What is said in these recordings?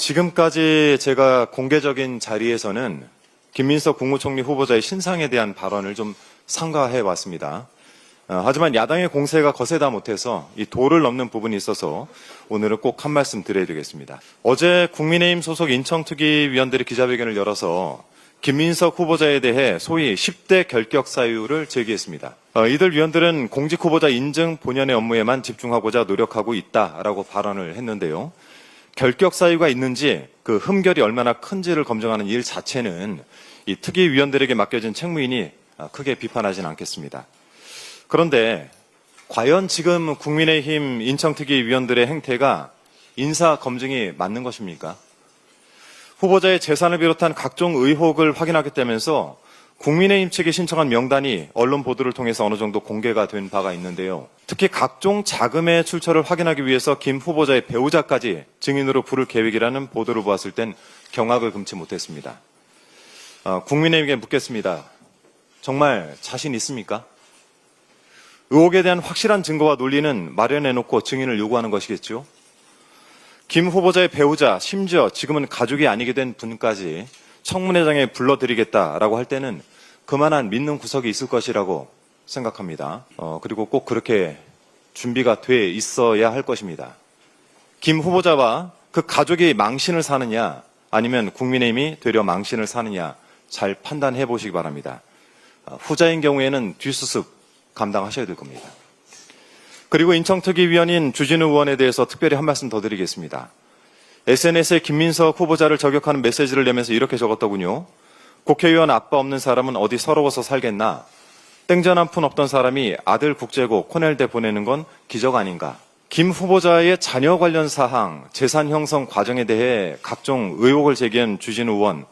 지금까지 제가 공개적인 자리에서는 김민석 국무총리 후보자의 신상에 대한 발언을 좀 삼가해 왔습니다. 하지만 야당의 공세가 거세다 못해서 이 도를 넘는 부분이 있어서 오늘은 꼭 한 말씀 드려야 되겠습니다. 어제 국민의힘 소속 인청특위위원들이 기자회견을 열어서 김민석 후보자에 대해 소위 10대 결격 사유를 제기했습니다. 이들 위원들은 공직 후보자 인증 본연의 업무에만 집중하고자 노력하고 있다라고 발언을 했는데요. 결격 사유가 있는지 그 흠결이 얼마나 큰지를 검증하는 일 자체는 이 특위위원들에게 맡겨진 책무이니 크게 비판하진 않겠습니다. 그런데 과연 지금 국민의힘 인청특위위원들의 행태가 인사 검증이 맞는 것입니까? 후보자의 재산을 비롯한 각종 의혹을 확인하겠다면서 국민의힘 측이 신청한 명단이 언론 보도를 통해서 어느 정도 공개가 된 바가 있는데요. 특히 각종 자금의 출처를 확인하기 위해서 김 후보자의 배우자까지 증인으로 부를 계획이라는 보도를 보았을 땐 경악을 금치 못했습니다. 국민의힘에게 묻겠습니다. 정말 자신 있습니까? 의혹에 대한 확실한 증거와 논리는 마련해놓고 증인을 요구하는 것이겠죠. 김 후보자의 배우자, 심지어 지금은 가족이 아니게 된 분까지 청문회장에 불러드리겠다라고 할 때는 그만한 믿는 구석이 있을 것이라고 생각합니다. 그리고 꼭 그렇게 준비가 돼 있어야 할 것입니다. 김 후보자와 그 가족이 망신을 사느냐 아니면 국민의힘이 되려 망신을 사느냐 잘 판단해 보시기 바랍니다. 후자인 경우에는 뒷수습 감당하셔야 될 겁니다. 그리고 인청특위위원인 주진우 의원에 대해서 특별히 한 말씀 더 드리겠습니다. SNS에 김민석 후보자를 저격하는 메시지를 내면서 이렇게 적었더군요. 국회의원 아빠 없는 사람은 어디 서러워서 살겠나. 땡전 한 푼 없던 사람이 아들 국제고 코넬대 보내는 건 기적 아닌가. 김 후보자의 자녀 관련 사항, 재산 형성 과정에 대해 각종 의혹을 제기한 주진우 의원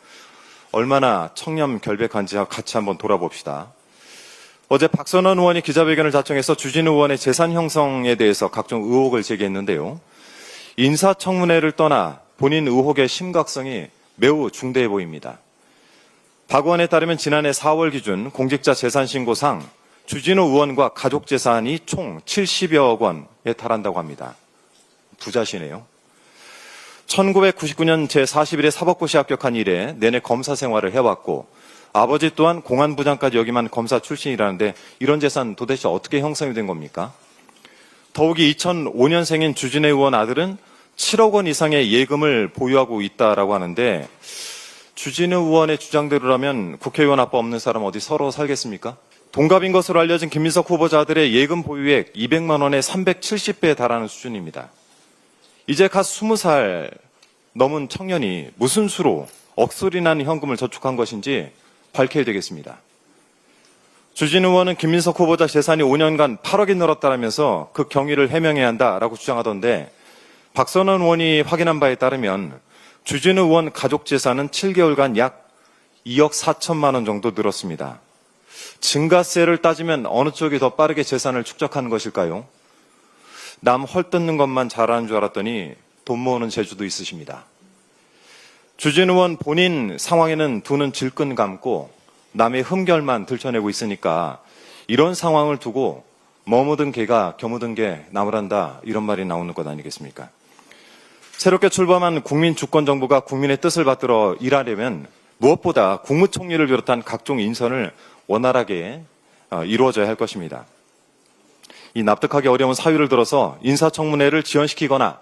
얼마나 청렴 결백한지 같이 한번 돌아봅시다. 어제 박선원 의원이 기자회견을 자청해서 주진우 의원의 재산 형성에 대해서 각종 의혹을 제기했는데요. 인사청문회를 떠나 본인 의혹의 심각성이 매우 중대해 보입니다. 박 의원에 따르면 지난해 4월 기준 공직자 재산신고상 주진우 의원과 가족 재산이 총 70여억 원에 달한다고 합니다. 부자시네요. 1999년 제41회 사법고시 합격한 이래 내내 검사 생활을 해왔고 아버지 또한 공안부장까지 역임한 검사 출신이라는데 이런 재산 도대체 어떻게 형성이 된 겁니까? 더욱이 2005년생인 주진우 의원 아들은 7억 원 이상의 예금을 보유하고 있다라고 하는데 주진우 의원의 주장대로라면 국회의원 아빠 없는 사람 어디 서러워 살겠습니까? 동갑인 것으로 알려진 김민석 후보자 아들의 예금 보유액 200만 원의 370배에 달하는 수준입니다. 이제 갓 20살 넘은 청년이 무슨 수로 억소리 나는 현금을 저축한 것인지 밝혀야 되겠습니다. 주진우 의원은 김민석 후보자 재산이 5년간 8억이 늘었다라면서 그 경위를 해명해야 한다라고 주장하던데 박선원 의원이 확인한 바에 따르면 주진우 의원 가족 재산은 7개월간 약 2억 4천만 원 정도 늘었습니다. 증가세를 따지면 어느 쪽이 더 빠르게 재산을 축적하는 것일까요? 남 헐뜯는 것만 잘하는 줄 알았더니 돈 모으는 재주도 있으십니다. 주진우 의원 본인 상황에는 두 눈 질끈 감고 남의 흠결만 들춰내고 있으니까 이런 상황을 두고 머무든 개가 겨무든 게 나무란다 이런 말이 나오는 것 아니겠습니까? 새롭게 출범한 국민주권정부가 국민의 뜻을 받들어 일하려면 무엇보다 국무총리를 비롯한 각종 인선을 원활하게 이루어져야 할 것입니다. 이 납득하기 어려운 사유를 들어서 인사청문회를 지연시키거나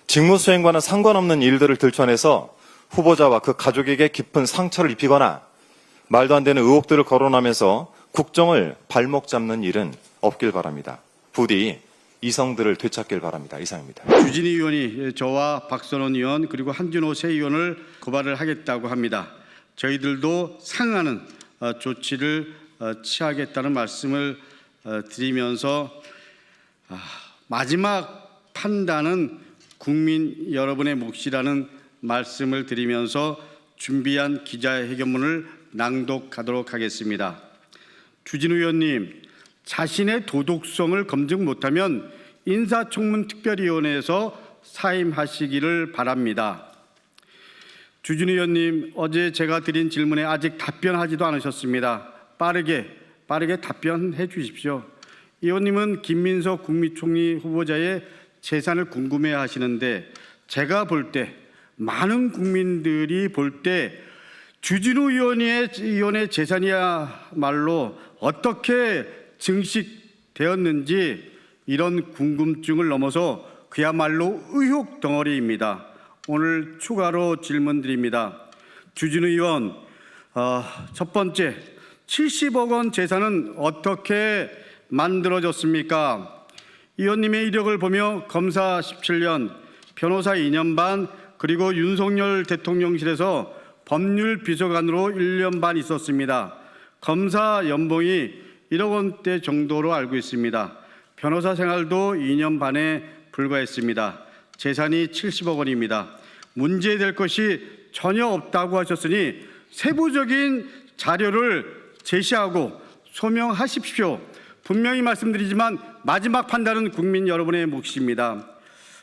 직무수행과는 상관없는 일들을 들춰내서 후보자와 그 가족에게 깊은 상처를 입히거나 말도 안 되는 의혹들을 거론하면서 국정을 발목 잡는 일은 없길 바랍니다. 부디 이성들을 되찾길 바랍니다. 이상입니다. 주진우 의원이 저와 박선원 의원 그리고 한준호 새 의원을 고발을 하겠다고 합니다. 저희들도 상응하는 조치를 취하겠다는 말씀을 드리면서 마지막 판단은 국민 여러분의 몫이라는 말씀을 드리면서 준비한 기자회견문을 낭독하도록 하겠습니다. 주진우 의원님, 자신의 도덕성을 검증 못하면 인사청문특별위원회에서 사임하시기를 바랍니다. 주진우 의원님, 어제 제가 드린 질문에 아직 답변하지도 않으셨습니다. 빠르게 답변해 주십시오. 의원님은 김민석 국무총리 후보자의 재산을 궁금해 하시는데 제가 볼 때 많은 국민들이 볼 때 주진우 의원의 재산이야말로 어떻게 증식되었는지 이런 궁금증을 넘어서 그야말로 의혹 덩어리입니다. 오늘 추가로 질문드립니다. 주진우 의원, 첫 번째, 70억 원 재산은 어떻게 만들어졌습니까? 의원님의 이력을 보며 검사 17년, 변호사 2년 반, 그리고 윤석열 대통령실에서 법률비서관으로 1년 반 있었습니다. 검사 연봉이 1억 원대 정도로 알고 있습니다. 변호사 생활도 2년 반에 불과했습니다. 재산이 70억 원입니다. 문제될 것이 전혀 없다고 하셨으니 세부적인 자료를 제시하고 소명하십시오. 분명히 말씀드리지만 마지막 판단은 국민 여러분의 몫입니다.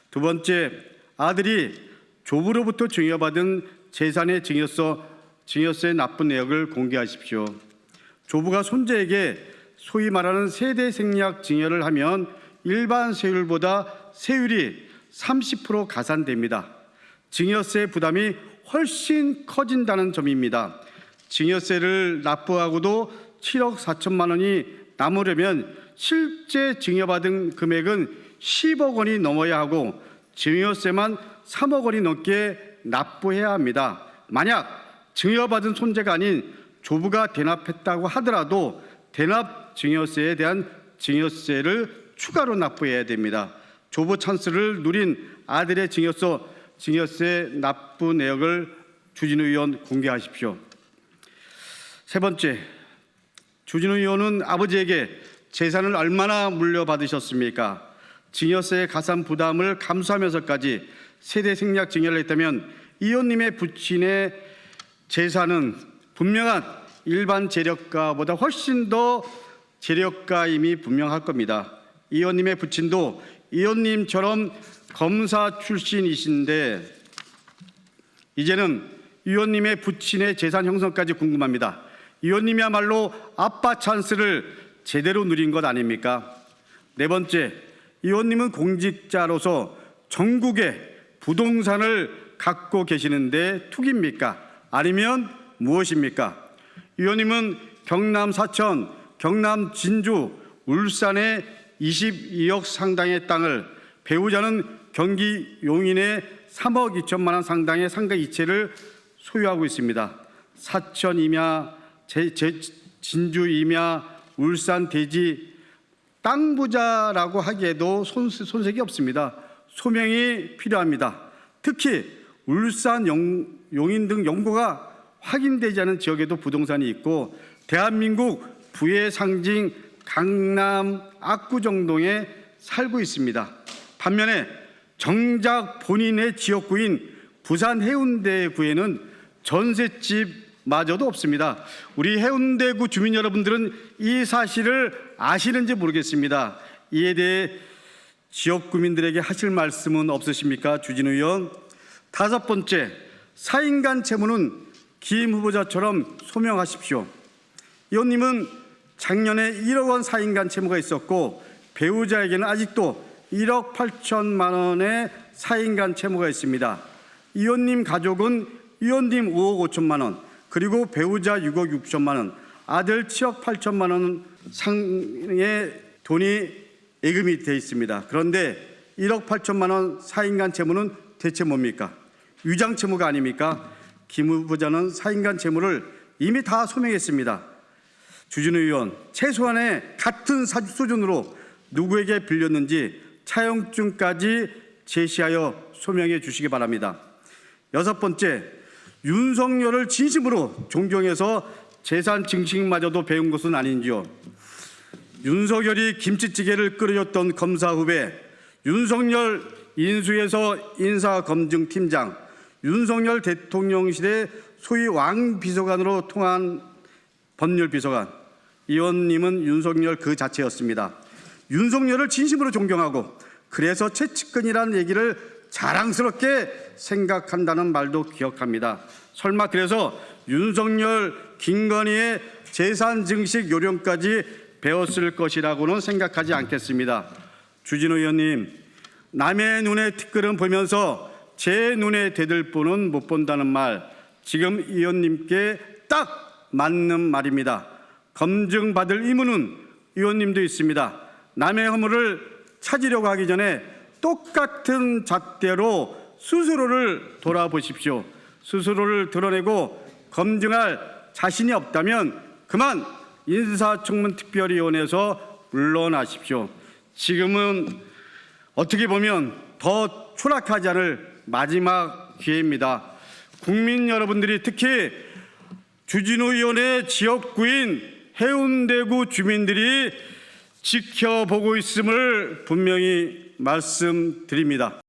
두 번째, 아들이 조부로부터 증여받은 재산의 증여세 납부 내역을 공개하십시오. 조부가 손자에게 소위 말하는 세대 생략 증여를 하면 일반 세율보다 세율이 30% 가산됩니다. 증여세 부담이 훨씬 커진다는 점입니다. 증여세를 납부하고도 7억 4천만 원이 남으려면 실제 증여받은 금액은 10억 원이 넘어야 하고 증여세만 3억 원이 넘게 납부해야 합니다. 만약 증여받은 손자가 아닌 조부가 대납했다고 하더라도 대납 증여세에 대한 증여세를 추가로 납부해야 됩니다. 조부 찬스를 누린 아들의 증여세 납부 내역을 주진우 의원 공개하십시오. 세 번째, 주진우 의원은 아버지에게 재산을 얼마나 물려받으셨습니까? 증여세 가산 부담을 감수하면서까지 세대 생략 증여를 했다면 의원님의 부친의 재산은 분명한 일반 재력가보다 훨씬 더 재력가임이 분명할 겁니다. 의원님의 부친도 의원님처럼 검사 출신이신데 이제는 의원님의 부친의 재산 형성까지 궁금합니다. 의원님이야말로 아빠 찬스를 제대로 누린 것 아닙니까? 네 번째, 의원님은 공직자로서 전국에 부동산을 갖고 계시는데 투기입니까? 아니면 무엇입니까? 의원님은 경남 사천, 경남 진주, 울산에 22억 상당의 땅을, 배우자는 경기 용인에 3억 2천만 원 상당의 상가 이체를 소유하고 있습니다. 사천 임야, 진주 임야, 울산 대지 땅 부자라고 하기에도 손색이 없습니다. 소명이 필요합니다. 특히 울산, 용인 등 영도가 확인되지 않은 지역에도 부동산이 있고 대한민국 부의 상징 강남 압구정동에 살고 있습니다. 반면에 정작 본인의 지역구인 부산 해운대구에는 전셋집마저도 없습니다. 우리 해운대구 주민 여러분들은 이 사실을 아시는지 모르겠습니다. 이에 대해 지역 구민들에게 하실 말씀은 없으십니까? 주진우 의원. 다섯 번째, 사인간 채무는 김 후보자처럼 소명하십시오. 의원님은 작년에 1억 원 사인간 채무가 있었고 배우자에게는 아직도 1억 8천만 원의 사인간 채무가 있습니다. 의원님 가족은 의원님 5억 5천만 원, 그리고 배우자 6억 6천만 원, 아들 7억 8천만 원 상의 돈이 예금이 되어 있습니다. 그런데 1억 8천만 원 사인간 채무는 대체 뭡니까? 위장 채무가 아닙니까? 김 후보자는 사인간 채무를 이미 다 소명했습니다. 주진우 의원, 최소한의 같은 수준으로 누구에게 빌렸는지 차용증까지 제시하여 소명해 주시기 바랍니다. 여섯 번째, 윤석열을 진심으로 존경해서 재산 증식마저도 배운 것은 아닌지요. 윤석열이 김치찌개를 끓여줬던 검사 후배, 윤석열 인수해서 인사검증팀장, 윤석열 대통령실의 소위 왕비서관으로 통한 법률비서관, 의원님은 윤석열 그 자체였습니다. 윤석열을 진심으로 존경하고 그래서 최측근이라는 얘기를 자랑스럽게 생각한다는 말도 기억합니다. 설마 그래서 윤석열, 김건희의 재산 증식 요령까지 배웠을 것이라고는 생각하지 않겠습니다. 주진우 의원님, 남의 눈에 티끌은 보면서 제 눈에 대들 보는 못 본다는 말, 지금 의원님께 딱 맞는 말입니다. 검증받을 의무는 의원님도 있습니다. 남의 허물을 찾으려고 하기 전에 똑같은 잣대로 스스로를 돌아보십시오. 스스로를 드러내고 검증할 자신이 없다면 그만 인사청문특별위원회에서 물러나십시오. 지금은 어떻게 보면 더 추락하지 않을 마지막 기회입니다. 국민 여러분들이 특히 주진우 의원의 지역구인 해운대구 주민들이 지켜보고 있음을 분명히 말씀드립니다.